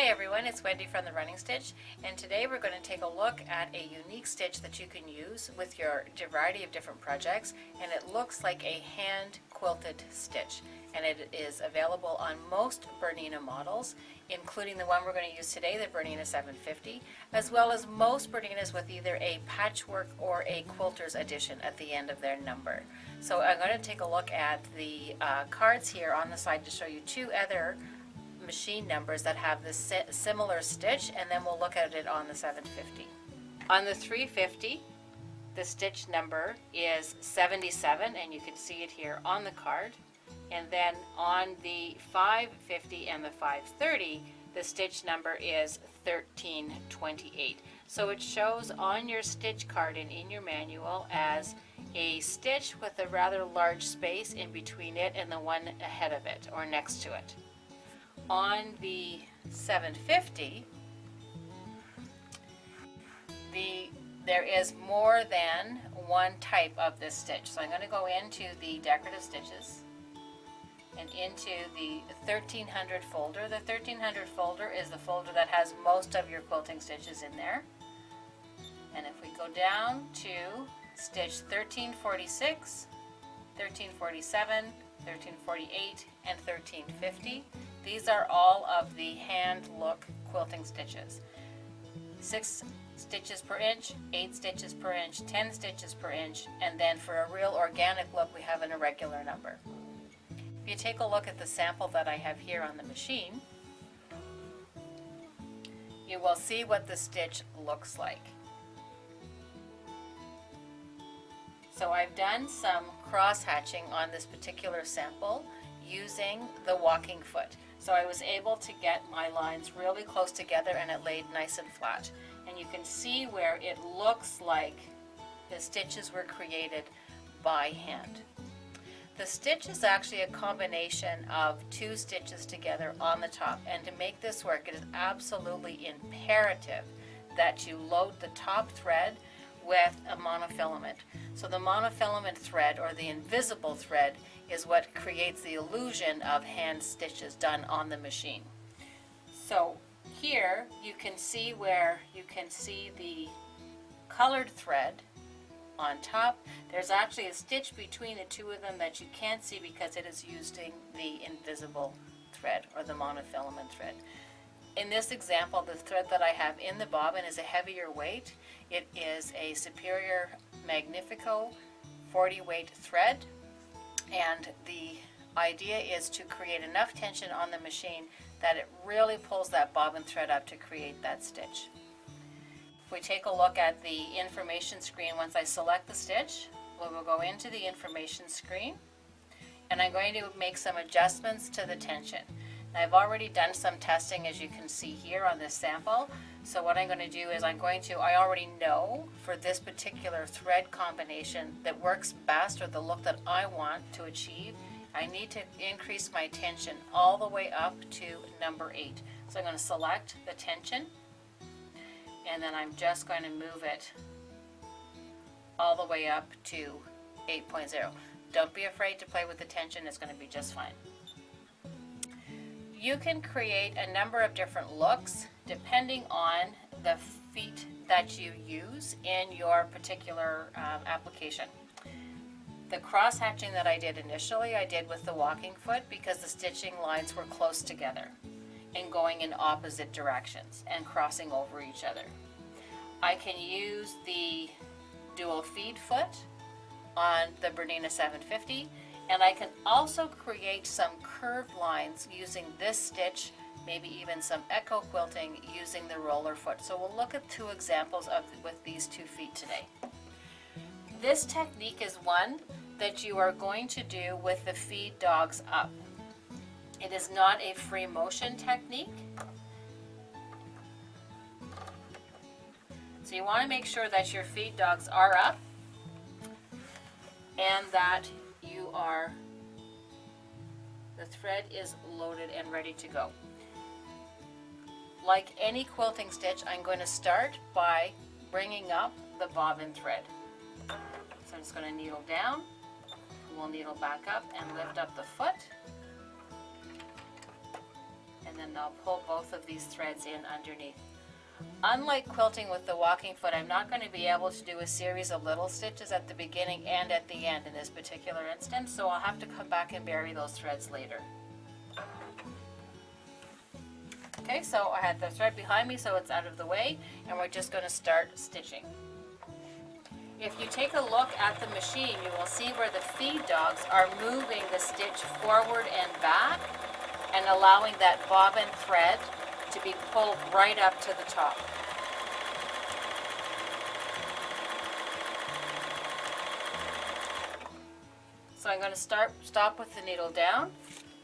everyone, it's Wendy from the Running Stitch, and today we're going to take a look at a unique stitch that you can use with your variety of different projects, and it looks like a hand quilted stitch, and it is available on most Bernina models, including the one we're going to use today, the Bernina 750, as well as most Berninas with either a patchwork or a quilter's edition at the end of their number. So I'm going to take a look at the cards here on the side to show you two other machine numbers that have this similar stitch, and then we'll look at it on the 750. On the 350, the stitch number is 77, and you can see it here on the card. And then on the 550 and the 530, the stitch number is 1328. So it shows on your stitch card and in your manual as a stitch with a rather large space in between it and the one ahead of it or next to it. On the 750, there is more than one type of this stitch. So I'm going to go into the decorative stitches and into the 1300 folder. The 1300 folder is the folder that has most of your quilting stitches in there. And if we go down to stitch 1346, 1347, 1348, and 1350, these are all of the HandLook quilting stitches. 6 stitches per inch, 8 stitches per inch, 10 stitches per inch, and then for a real organic look we have an irregular number. If you take a look at the sample that I have here on the machine, you will see what the stitch looks like. So I've done some cross hatching on this particular sample using the walking foot. So I was able to get my lines really close together and it laid nice and flat. And you can see where it looks like the stitches were created by hand. The stitch is actually a combination of 2 stitches together on the top, and to make this work it is absolutely imperative that you load the top thread with a monofilament. So the monofilament thread, or the invisible thread, is what creates the illusion of hand stitches done on the machine. So here you can see where you can see the colored thread on top. There's actually a stitch between the two of them that you can't see because it is using the invisible thread or the monofilament thread. In this example, the thread that I have in the bobbin is a heavier weight. It is a Superior Magnifico 40 weight thread, and the idea is to create enough tension on the machine that it really pulls that bobbin thread up to create that stitch. If we take a look at the information screen, once I select the stitch, we will go into the information screen, and I'm going to make some adjustments to the tension. I've already done some testing, as you can see here on this sample. So what I'm going to do is I already know for this particular thread combination that works best, or the look that I want to achieve, I need to increase my tension all the way up to number 8. So I'm going to select the tension, and then I'm just going to move it all the way up to 8.0. Don't be afraid to play with the tension, it's going to be just fine. You can create a number of different looks depending on the feet that you use in your particular application. The cross hatching that I did initially, I did with the walking foot because the stitching lines were close together and going in opposite directions and crossing over each other. I can use the dual feed foot on the Bernina 750, and I can also create some curved lines using this stitch, maybe even some echo quilting using the roller foot. So we'll look at 2 examples with these 2 feet today. This technique is one that you are going to do with the feed dogs up. It is not a free motion technique. So you want to make sure that your feed dogs are up and that the thread is loaded and ready to go. Like any quilting stitch, I'm going to start by bringing up the bobbin thread. So I'm just going to needle down, we'll needle back up and lift up the foot, and and then I'll pull both of these threads in underneath. Unlike quilting with the walking foot, I'm not going to be able to do a series of little stitches at the beginning and at the end in this particular instance, so I'll have to come back and bury those threads later. Okay, so I had the thread behind me so it's out of the way, and we're just going to start stitching. If you take a look at the machine, you will see where the feed dogs are moving the stitch forward and back and allowing that bobbin thread to be pulled right up to the top. So I'm going to stop with the needle down.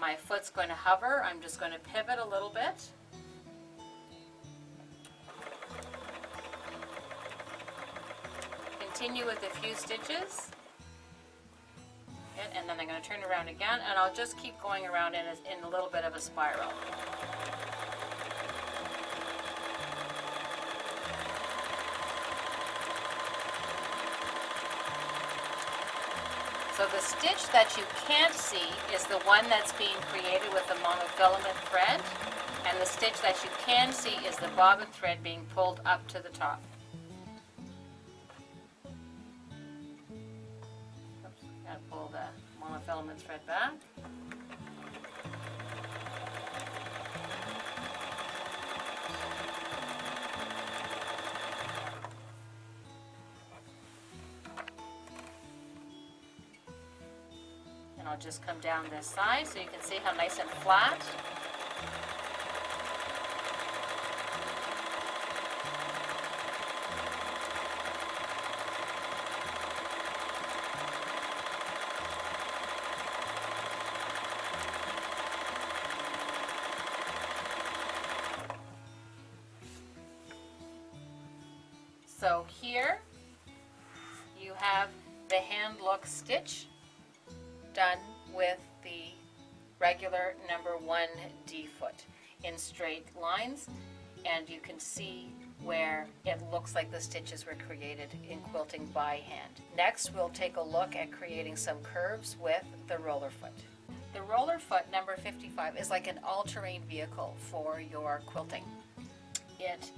My foot's going to hover. I'm just going to pivot a little bit. Continue with a few stitches. And then I'm going to turn around again, and I'll just keep going around in a little bit of a spiral. So the stitch that you can't see is the one that's being created with the monofilament thread, and the stitch that you can see is the bobbin thread being pulled up to the top. Oops, gotta pull the monofilament thread back. I'll just come down this side so you can see how nice and flat. So here you have the HandLook stitch done with the regular number 1D foot in straight lines, and you can see where it looks like the stitches were created in quilting by hand. Next, we'll take a look at creating some curves with the roller foot. The roller foot number 55 is like an all-terrain vehicle for your quilting. It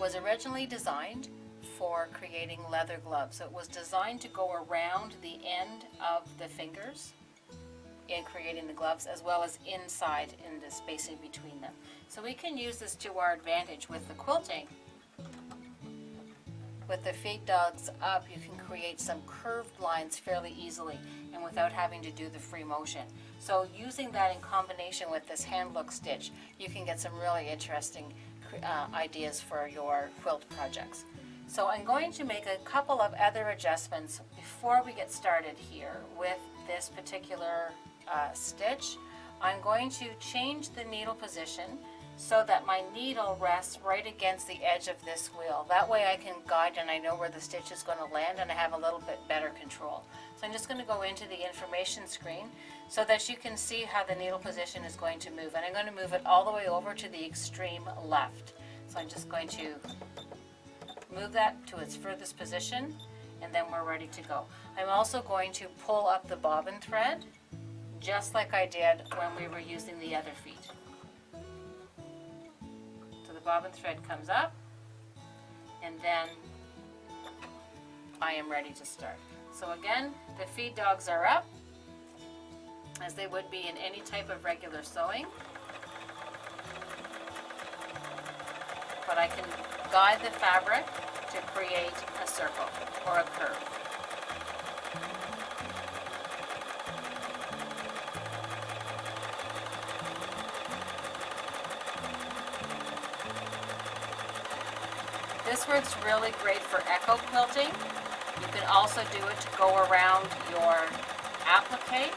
was originally designed for creating leather gloves. So it was designed to go around the end of the fingers in creating the gloves, as well as inside in the spacing between them. So we can use this to our advantage with the quilting. With the feed dogs up, you can create some curved lines fairly easily and without having to do the free motion. So using that in combination with this HandLook stitch, you can get some really interesting ideas for your quilt projects. So I'm going to make a couple of other adjustments before we get started here with this particular stitch. I'm going to change the needle position so that my needle rests right against the edge of this wheel. That way I can guide and I know where the stitch is going to land, and I have a little bit better control. So I'm just going to go into the information screen so that you can see how the needle position is going to move. And I'm going to move it all the way over to the extreme left. So I'm just going to move that to its furthest position, and then we're ready to go. I'm also going to pull up the bobbin thread just like I did when we were using the other feet. So the bobbin thread comes up, and then I am ready to start. So again, the feed dogs are up as they would be in any type of regular sewing, but I can guide the fabric to create a circle or a curve. This works really great for echo quilting. You can also do it to go around your applique,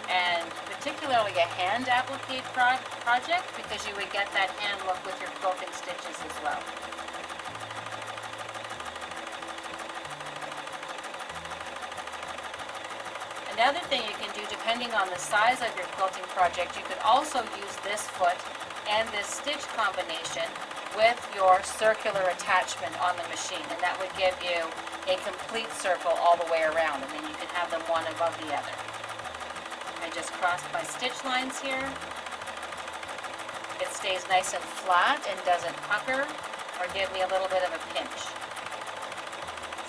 and particularly a hand applique project, because you would get that hand look with your quilting stitches as well. Another thing you can do, depending on the size of your quilting project, you could also use this foot and this stitch combination with your circular attachment on the machine, and that would give you a complete circle all the way around, and then you can have them one above the other. I just crossed my stitch lines here. it stays nice and flat and doesn't pucker or give me a little bit of a pinch.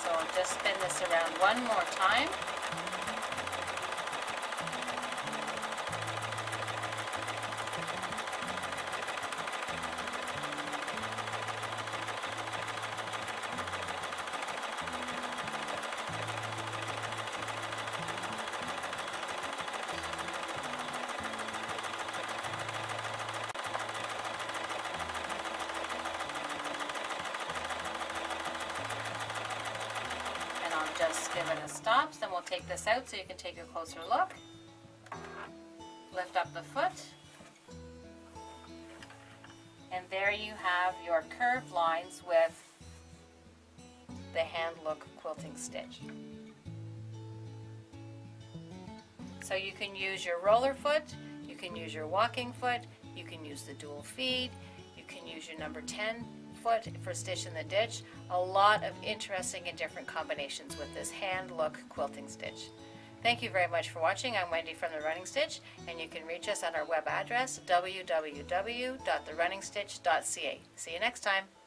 So I'll just spin this around one more time. Just give it a stop, then we'll take this out so you can take a closer look. Lift up the foot, and there you have your curved lines with the HandLook quilting stitch. So you can use your roller foot, you can use your walking foot, you can use the dual feed, you can use your number 10 foot for stitch in the ditch. A lot of interesting and different combinations with this HandLook quilting stitch. Thank you very much for watching. I'm Wendy from The Running Stitch, and you can reach us at our web address www.therunningstitch.ca. See you next time.